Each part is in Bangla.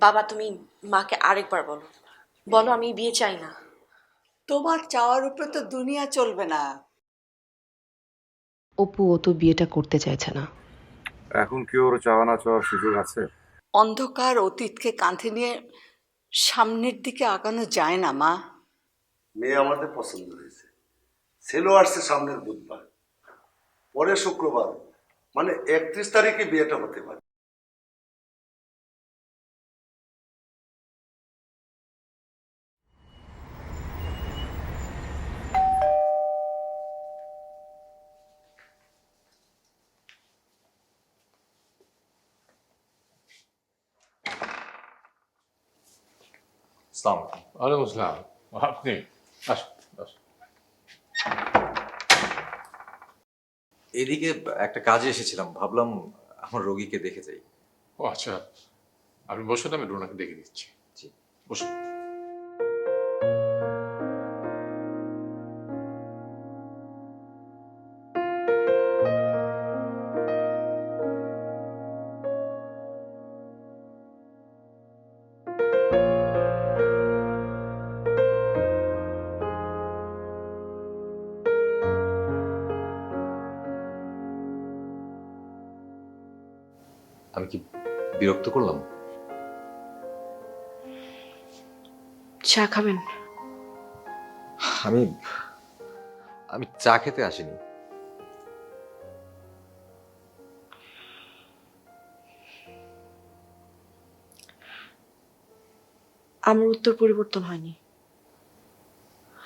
বাবা তুমি মাকে আরেকবার বলো, বলো আমি বিয়ে চাই না। তোমার চাওয়ার উপরে তো দুনিয়া চলবে না। অপু ও তো বিয়েটা করতে চাইছে না। এখন কি ওর চাওয়া না চাওয়ার সুযোগ আছে? অন্ধকার অতীতকে কাঁধে নিয়ে সামনের দিকে আগানো যায় না মা। মেয়ে আমাদের পছন্দ হয়েছে। ছেলেও আসছে সামনের বুধবার, পরের শুক্রবার, মানে 31 তারিখে বিয়েটা হতে পারে। আসসালামু আলাইকুম। ওয়ালাইকুম আসসালাম। আপনি আসুন আসুন। এদিকে একটা কাজে এসেছিলাম, ভাবলাম আমার রোগীকে দেখে যাই। ও আচ্ছা, আপনি বসুন, আমি রুনাকে দেখে দিচ্ছি। জি। বসুন। আমি কি বিরক্ত করলাম? চা খাবেন? আমি আমি চা খেতে আসিনি। আমার উত্তর পরিবর্তন হয়নি,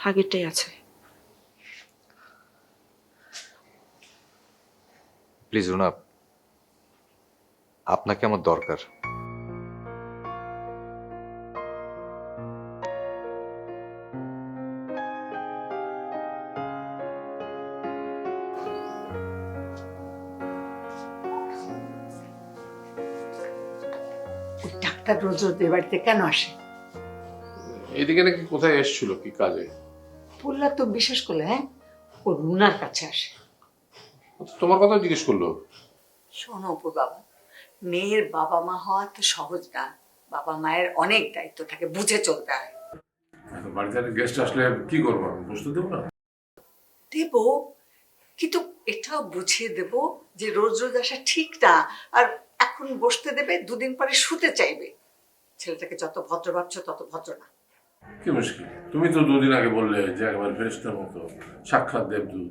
আগেরটাই আছে। প্লিজ রুনা, আপনাকে আমার দরকার। ওই ডাক্তার রোজ রোজ এ বাড়িতে কেন আসে? এদিকে নাকি কোথায় এসেছিল, কি কাজে? বললা তো বিশ্বাস করলে, হ্যাঁ, ও রুনার কাছে আসে। তোমার কথা জিজ্ঞেস করলো। শোনো অপুর বাবা, মেয়ের বাবা মা হওয়া তো সহজ না। বাবা মায়ের অনেক দায়িত্ব থাকে, বুঝে চলতে হয়। বাড়িতে গেস্ট আসলে কি করবো, আমি বসতে দেবো না? দেব, কিন্তু এটাও বুঝিয়ে দেব যে রোজ রোজ আসা ঠিক না। আর এখন বসতে দেবে, দুদিন পরে শুতে চাইবে। ছেলেটাকে যত ভদ্র ভাবছো তত ভদ্র না। কি মুশকিল, তুমি তো দুদিন আগে বললে যে একেবারে ফেরেশতার মতো সাক্ষাৎ দেবদূত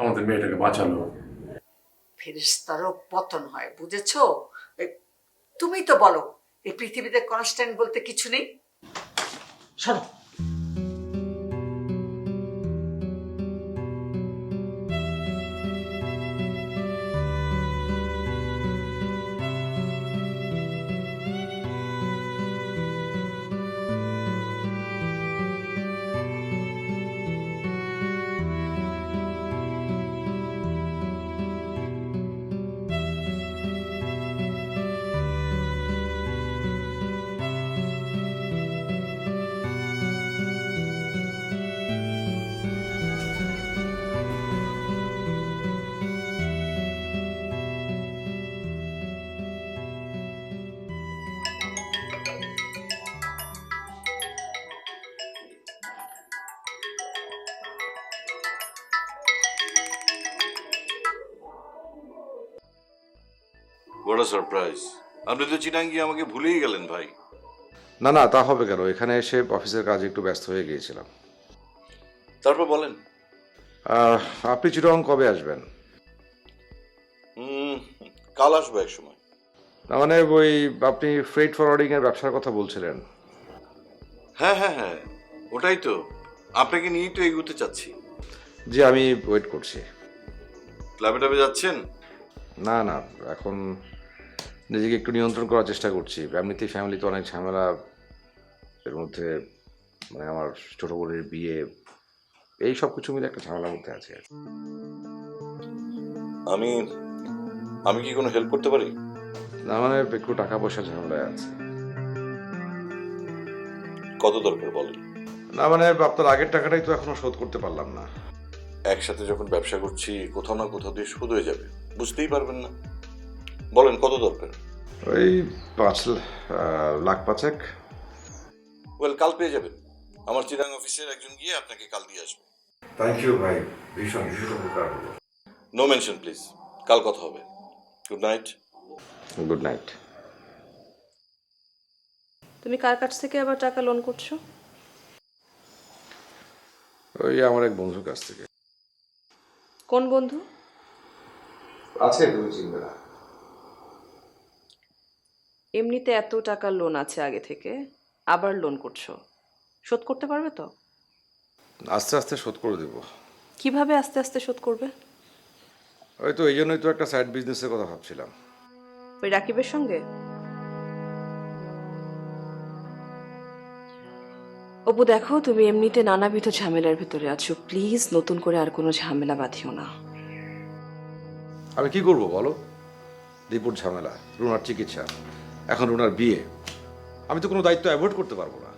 আমাদের মেয়েটাকে বাঁচালো। ফেরেশতারও পতন হয়, বুঝেছো? তুমি তো বলো এই পৃথিবীতে কনস্ট্যান্ট বলতে কিছু নেই। শোনো, বড় সারপ্রাইজ, আপনি তো চিটাং গিয়ে আমাকে ভুলেই গেলেন ভাই। না না, তা হবে কেন? এখানে এসে অফিসের কাজে একটু ব্যস্ত হয়ে গিয়েছিলাম। তারপর বলেন। আহ, আপনি চিটাগং কবে আসবেন? কাল আসবো এক সময়। না মানে ওই আপনি ফ্রেট ফরওয়ার্ডিং এর ব্যবসার কথা বলছিলেন। হ্যাঁ হ্যাঁ হ্যাঁ, ওটাই তো, আপনাকে নিয়েই তো এগোতে চাচ্ছি। জি, আমি ওয়েট করছি। ক্লাবে টাবে যাচ্ছেন? না না, এখন নিজেকে একটু নিয়ন্ত্রণ করার চেষ্টা করছি। এমনিতেই ফ্যামিলিতে অনেক ঝামেলা, এর মধ্যে মানে আমার ছোট বোনের বিয়ে, এই সব কিছু মিলে একটা ঝামেলার মধ্যে আছে। আমি আমি কি কোনো হেল্প করতে পারি? না মানে একটু টাকা পয়সা ঝামেলায় আছে। কত দরকার বলেন। না মানে আপনার আগের টাকাটাই তো এখনো শোধ করতে পারলাম না। একসাথে যখন ব্যবসা করছি কোথাও না কোথাও দিয়ে শোধ হয়ে যাবে, বুঝতেই পারবেন না। বলেন কত দরকার। ওই 5 লাখ 5 এক। ওয়েল, কাল পেয়ে যাবেন। আমার চিরাং অফিসের একজন গিয়ে আপনাকে কাল দিয়ে আসবে। থ্যাংক ইউ ভাই, ভীষণ ভীষণ উপকার হলো। No mention please. কাল কথা হবে। Good night. Good night. তুমি কার কাছ থেকে আবার টাকা লোন করছো? ওই আমার এক বন্ধুর কাছ থেকে। কোন বন্ধু? আছে, তুমি চিনবে না। এমনিতে এত টাকা লোন আছে আগে থেকে, আবার লোন করছো, শোধ করতে পারবে তো? আস্তে আস্তে শোধ করে দেবো। কিভাবে আস্তে আস্তে শোধ করবে? ওই তো এই জন্যই তো একটা সাইড বিজনেসের কথা ভাবছিলাম। ওই রাকিবের সঙ্গে? অপু দেখো, তুমি এমনিতে নানাবিধ ঝামেলার ভিতরে আছো, প্লিজ নতুন করে আর কোনো ঝামেলা বাঁধিও না। আমি কি করব বলো? দীপুর ঝামেলা, রুনার চিকিৎসা, এখন রুনার বিয়ে, আমি তো কোনো দায়িত্ব অ্যাভয়েড করতে পারবো না।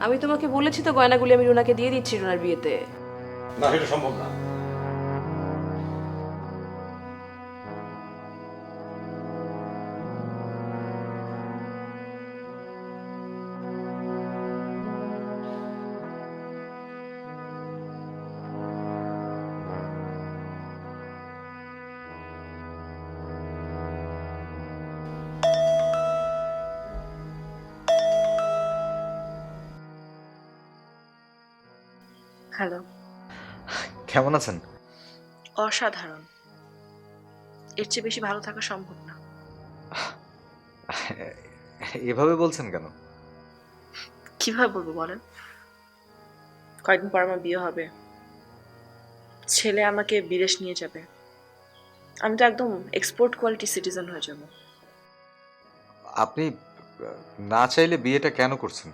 আমি তোমাকে বলেছি তো, গয়নাগুলি আমি রুনাকে দিয়ে দিচ্ছি রুনার বিয়েতে। না, সেটা সম্ভব না। হ্যালো। কেমন আছেন? অসাধারণ। এর চেয়ে বেশি ভালো থাকা সম্ভব না। এভাবে বলছেন কেন? কিভাবে বলবো বলেন? কয়েকদিন পর আমার বিয়ে হবে, ছেলে আমাকে বিদেশ নিয়ে যাবে, আমি তো একদম এক্সপোর্ট কোয়ালিটি সিটিজেন হয়ে যাব। আপনি না চাইলে বিয়েটা কেন করছেন?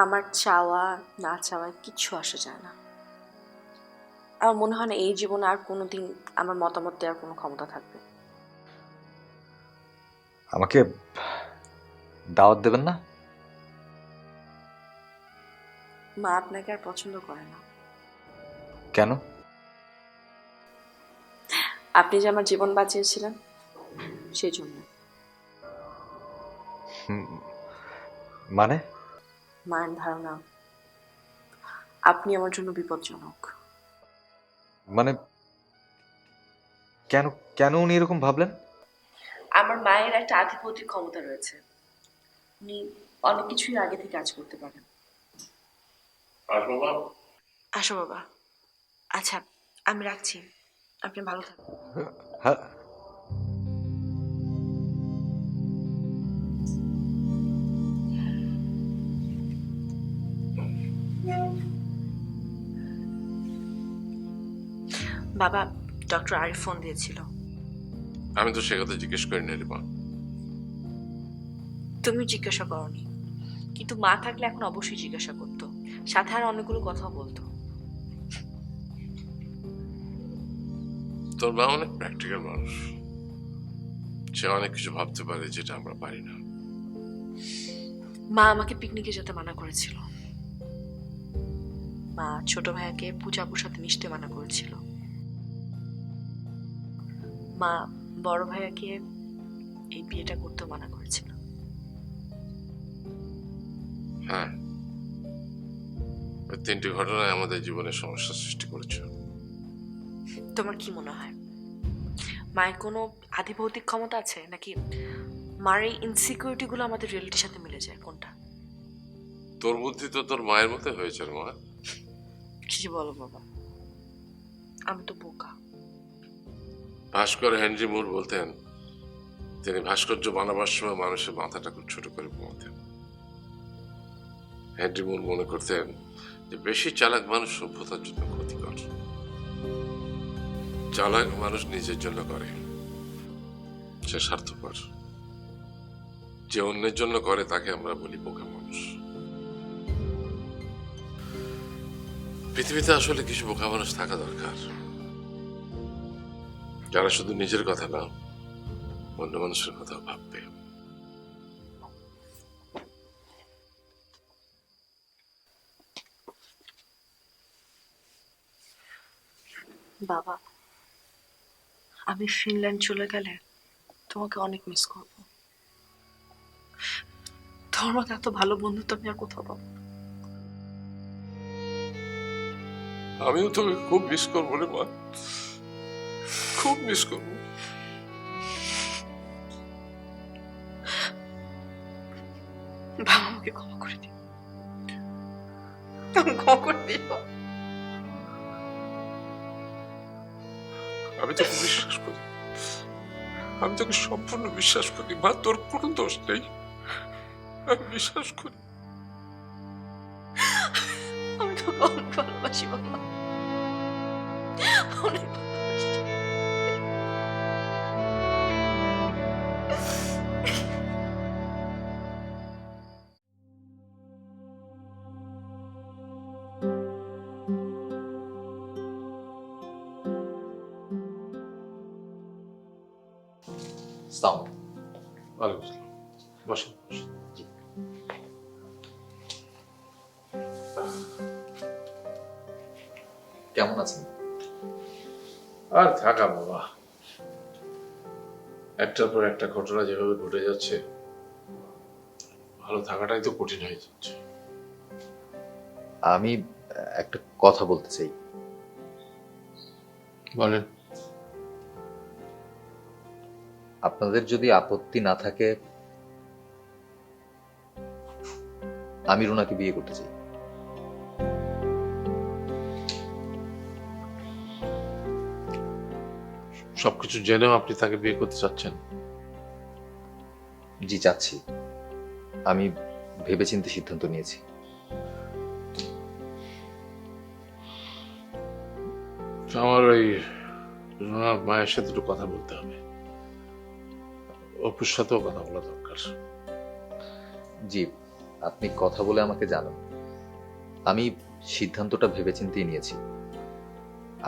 আমার চাওয়া না চাওয়ায় কিচ্ছু আসে যায় না। আমার মনে হয় না এই জীবনে আর কোনোদিন আমার মতামত দেওয়ার কোনো ক্ষমতা থাকবে। আমাকে দাওয়াত দেবেন না? মা আপনাকে আর পছন্দ করে না। কেন? আপনি যে আমার জীবন বাঁচিয়েছিলেন সেই জন্য। মানে? মায়ের ধারণা আপনি আমার জন্য বিপজ্জনক। মানে কেন কেন উনি এরকম ভাবলেন? আমার মায়ের একটা আধিপত্যিক ক্ষমতা রয়েছে, উনি অনেক কিছুই আগে থেকে কাজ করতে পারেন। আসো বাবা। আচ্ছা, আমি রাখছি, আপনি ভালো থাকুন। হ্যাঁ। বাবা, ডক্টর আরিফ ফোন দিয়েছিল। আমি তো সে কথা জিজ্ঞেস করিনি রে মা। তুমি জিজ্ঞাসা করনি, কিন্তু মা থাকলে এখন অবশ্যই জিজ্ঞাসা করতো, সাথে আর অনেকগুলো কথাও বলতো। তোর মা অনেক প্র্যাকটিক্যাল মানুষ, সে অনেক কিছু ভাবতে পারে যেটা আমরা পারি না। মা আমাকে পিকনিকে যেতে মানা করেছিল, মা ছোট ভাইয়াকে পূজা আপুর সাথে মিশতে মানা করেছিল, মা বড় ভাইয়াকে এই বিয়েটা করতে মানা করেছিল। হ্যাঁ, ওই 3টি ঘটনায় আমাদের জীবনে সমস্যা সৃষ্টি করেছে। তোমার কি মনে হয় মায়ের কোনো আধিভৌতিক ক্ষমতা আছে, নাকি মার এই ইনসিকিউরিটি গুলো আমাদের রিয়েলিটির সাথে মিলে যায়? কোনটা? তোর বুদ্ধি তো তোর মায়ের মতো হয়েছে রে মা। কি বলো বাবা, আমি তো বোকা। ভাস্কর হেনরি মুর বলতেন, তিনি ভাস্কর্য বানাবার সময় মানুষের মাথাটা খুব ছোট করে ঘুমাতেন। হেনরি মুর মনে করতেন যে বেশি চালাক মানুষ সভ্যতার জন্য ক্ষতিকর। চালাক মানুষ নিজের জন্য করে, সে স্বার্থপর। যে অন্যের জন্য করে তাকে আমরা বলি বোকা মানুষ। পৃথিবীতে আসলে কিছু বোকা মানুষ থাকা দরকার, যারা শুধু নিজের কথা না, অন্য মানুষের কথা ভাববে। বাবা, আমি ফিনল্যান্ড চলে গেলে তোমাকে অনেক মিস করব। তোমার মতো এত ভালো বন্ধু তো আমি আর কোথাও পাবো না। আমিও তোকে খুব মিস করবো রে মা, খুব মিস করবো। বাবা আমাকে ক্ষমা করে দিও, আমি ক্ষমা করে দিও। আমি তোকে বিশ্বাস করি, আমি তোকে সম্পূর্ণ বিশ্বাস করি মা, তোর কোনো দোষ নেই, আমি বিশ্বাস করি। আমি তোকে অনেক ভালোবাসি বাবা, অনেক ভালোবাসি। আসসালামু ওয়ালাইকুম আসসালাম। বসেন বসেন। কেমন আছেন? আর থাকা বাবা, একটার পর একটা ঘটনা যেভাবে ঘটে যাচ্ছে, ভালো থাকাটাই তো কঠিন হয়ে যাচ্ছে। আমি একটা কথা বলতে চাই। বলেন। আপনাদের যদি আপত্তি না থাকে, আমি রুনাকে বিয়ে করতে চাই। সবকিছু জেনেও আপনি তাকে বিয়ে করতে চাচ্ছেন? জি চাচ্ছি। আমি ভেবেচিন্তে সিদ্ধান্ত নিয়েছি। আমার ওই রুনার মায়ের সাথে একটু কথা বলতে হবে, অপুর সাথেও কথা বলা দরকার। জি, আপনি কথা বলে আমাকে জানান। আমি সিদ্ধান্তটা ভেবেচিন্তেই নিয়েছি।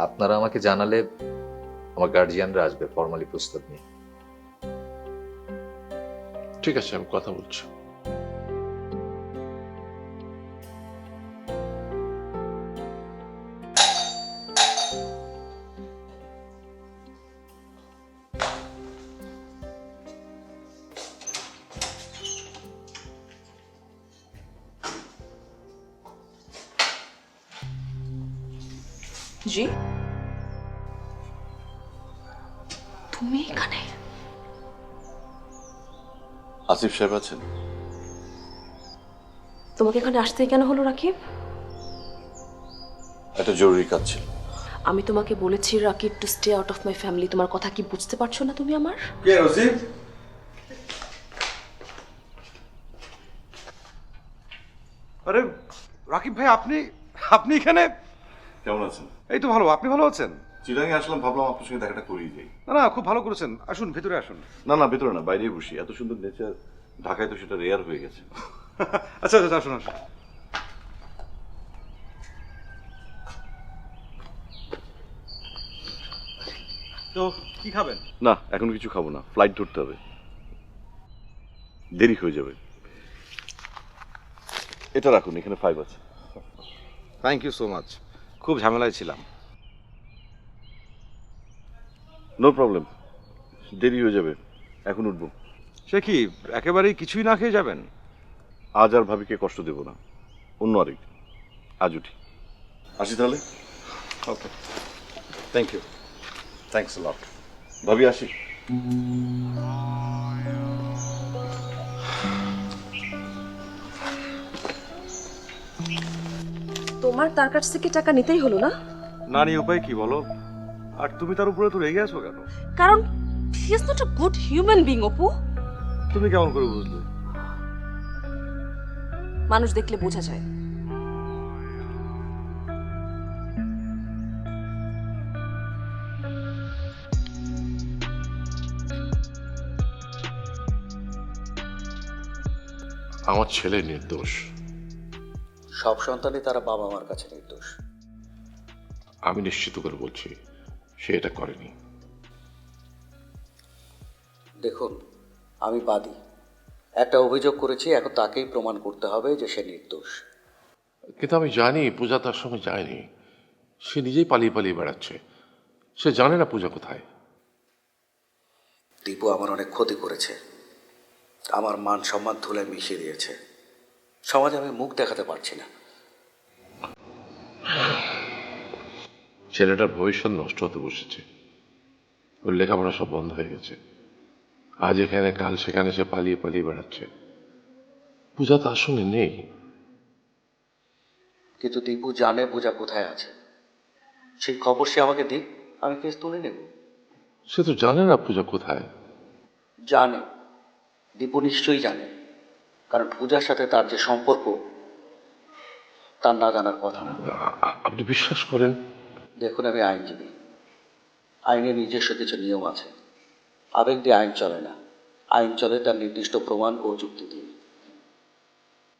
আপনারা আমাকে জানালে আমার গার্জিয়ানরা আসবে ফর্মালি প্রস্তাব নিয়ে। ঠিক আছে, আমি কথা বলছি। জি, তুমি এখানে? আসিফ সাহেব আছেন? তোমাকে এখানে আসতে কেন হলো রাকিব? একটা জরুরি কাজ ছিল। আমি তোমাকে বলেছি Rakib to stay out of my family. তোমার কথা কি বুঝতে পারছো না তুমি আমার? কে রসিদ? আরে রাকিব ভাই, আপনি আপনি এখানে? কেমন আছেন? এই তো ভালো। আপনি ভালো আছেন? চিরাঙে আসলাম, ভাবলাম আপনার সঙ্গে দেখাটা করিয়ে যাই। না না, খুব ভালো করেছেন। আসুন, ভেতরে আসুন। না না, ভেতরে না, বাইরেই বসি। এত সুন্দর নেচার ঢাকায় তো সেটা রেয়ার হয়ে গেছে। আচ্ছা আচ্ছা, আসুন আসুন। তো কি খাবেন? না, এখন কিছু খাবো না, ফ্লাইট ধরতে হবে, দেরি হয়ে যাবে। এটা রাখুন, এখানে 5 আছে। Thank you so much. খুব ঝামেলায় ছিলাম। নো প্রবলেম, দেরি হয়ে যাবে, এখন উঠবো। সে কি একেবারেই কিছুই না খেয়ে যাবেন? আজ আর ভাবিকে কষ্ট দেব না, অন্য আরেকদিন। আজ উঠি, আসি তাহলে। ওকে, থ্যাংক ইউ। Thanks lot. ভাবি আসি। তোমার তার কাছ থেকে টাকা নিতেই হলো না? না নিয়ে উপায় কি বলো? আর তুমি তার উপরে তো রেগে আছো কেন? কারণ he is not a good human being Apu. তুমি কেমন করে বুঝলে? মানুষ দেখলে বোঝা যায়। আমার ছেলে নির্দোষ। সব সন্তানই তারা বাবা মার কাছে নির্দোষ। আমি নিশ্চিত করে বলছি, সে এটা করেনি। দেখুন, আমি বাদী। একটা অভিযোগ করেছি, এখন তাকেই প্রমাণ করতে হবে যে সে নির্দোষ। কিন্তু আমি জানি পূজা তার সঙ্গে যায়নি, সে নিজেই পালিয়ে পালিয়ে বেড়াচ্ছে। সে জানে না পূজা কোথায়। দীপু আমার অনেক ক্ষতি করেছে, আমার মান সম্মান ধুলায় মিশিয়ে দিয়েছে। সমাজে আমি মুখ দেখাতে পারছি না। ছেলেটার ভবিষ্যৎ নষ্ট হতে বসেছে। ওর লেখাপড়া সব বন্ধ হয়ে গেছে। আজ এখানে কাল সেখানে সে পালিয়ে পালিয়ে বেড়াচ্ছে। পূজা তার সঙ্গে নেই। কিন্তু দীপু জানে পূজা কোথায় আছে, সেই খবর সে আমাকে দিক, আমি কেস তুলে নেব। সে তো জানে না পূজা কোথায়। জানে, দীপু নিশ্চয়ই জানে, কারণ পূজার সাথে তার যে সম্পর্ক তার না জানার কথা না। আপনি বিশ্বাস করেন? দেখুন, আমি আইনজীবী, আইনের নিজস্ব কিছু নিয়ম আছে। আবেগ দিয়ে আইন চলে না, আইন চলে তার নির্দিষ্ট প্রমাণ ও যুক্তি দিয়ে।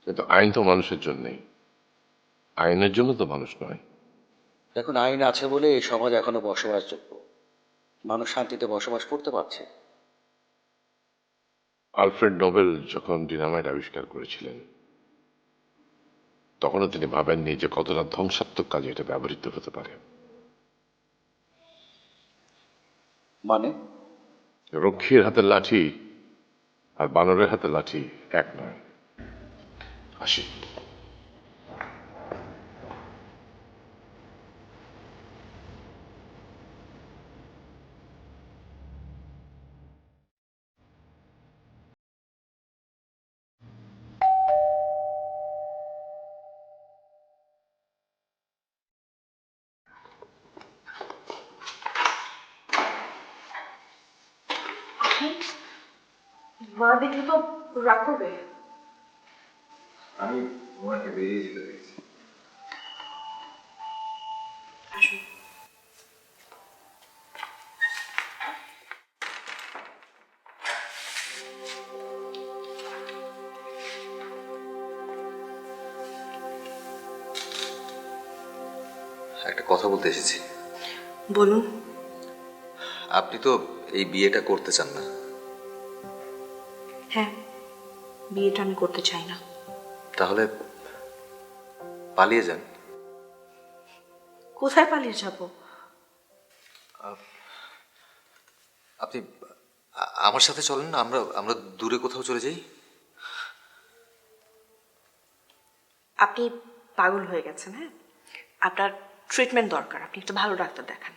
কিন্তু আইন তো মানুষের জন্যই, আইনের জন্য তো মানুষ নয়। দেখুন, আইন আছে বলে এই সমাজ এখনো বসবাসযোগ্য, মানুষ শান্তিতে বসবাস করতে পারছে। আলফ্রেড নোবেল যখন ডিনামাইট আবিষ্কার করেছিলেন, তখনও তিনি ভাবেননি যে কতটা ধ্বংসাত্মক কাজে এটা ব্যবহৃত হতে পারে। মানে? রক্ষীর হাতের লাঠি আর বানরের হাতের লাঠি এক নয়। আসি। মা দেখলে তো রাগ করবে। আমি ওনাকে বেরিয়ে যেতে দেখছি। একটা কথা বলতে এসেছি। বলুন। আপনি তো এই বিয়েটা করতে চান না। হ্যাঁ, বিয়েটা আমি করতে চাই না। তাহলে পালিয়ে যান। কোথায় পালিয়ে যাব? আপনি আমার সাথে চলেন না, আমরা আমরা দূরে কোথাও চলে যাই। আপনি পাগল হয়ে গেছেন। হ্যাঁ, আপনার ট্রিটমেন্ট দরকার। আপনি একটা ভালো ডাক্তার দেখান।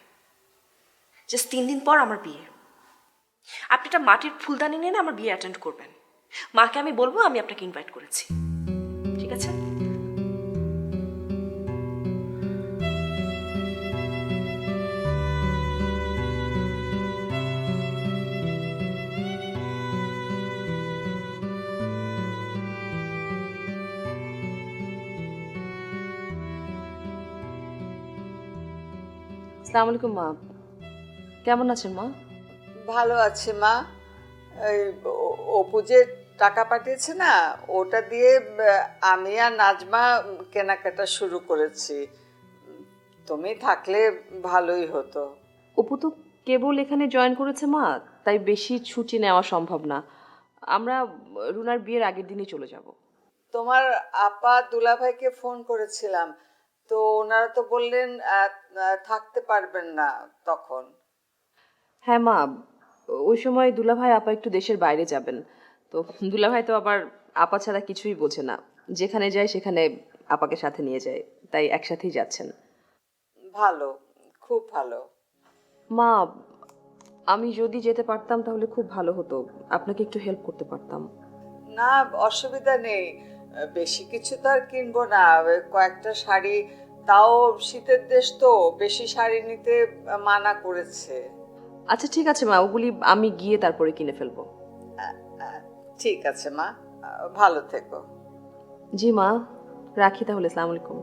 জাস্ট 3 দিন পর আমার বিয়ে। আপনি একটা মাটির ফুলদানি নিয়ে না আমার বিয়ে অ্যাটেন্ড করবেন। মাকে আমি বলবো আমি আপনাকে ইনভাইট করেছি। ঠিক আছে? আসসালামু আলাইকুম মা, কেমন আছেন মা? ভালো আছে মা। এই অপু যে টাকা পাঠিয়েছে না, ওটা দিয়ে আমি আর নাজমা কেনাকাটা শুরু করেছি। তুমি থাকলে ভালোই হতো। অপু তো কেবল এখানে জয়েন করেছে মা, তাই বেশি ছুটি নেওয়া সম্ভব না। আমরা রুনার বিয়ের আগের দিনই চলে যাব। তোমার আপা দুলাভাইকে ফোন করেছিলাম, তো ওনারা তো বললেন থাকতে পারবেন না তখন। হ্যাঁ মা, ওই সময় দুলাভাই আপা একটু দেশের বাইরে যাবেন, তো দুলাভাই তো আবার আপা ছাড়া কিছুই বোঝে না। যেখানে যায় সেখানে আপাকে সাথে নিয়ে যায়, তাই একসাথেই যাচ্ছেন। ভালো, খুব ভালো। মা, আমি যদি যেতে পারতাম তাহলে খুব ভালো হতো, আপনাকে একটু হেল্প করতে পারতাম। না, অসুবিধা নেই। বেশি কিছু তো আর কিনবো না, ওই কয়েকটা শাড়ি, তাও শীতের দেশ তো বেশি শাড়ি নিতে মানা করেছে। আচ্ছা ঠিক আছে মা, ওগুলি আমি গিয়ে তারপরে কিনে ফেলবো। ঠিক আছে মা, ভালো থেকো। জি মা, রাখি তাহলে। আসসালামু আলাইকুম।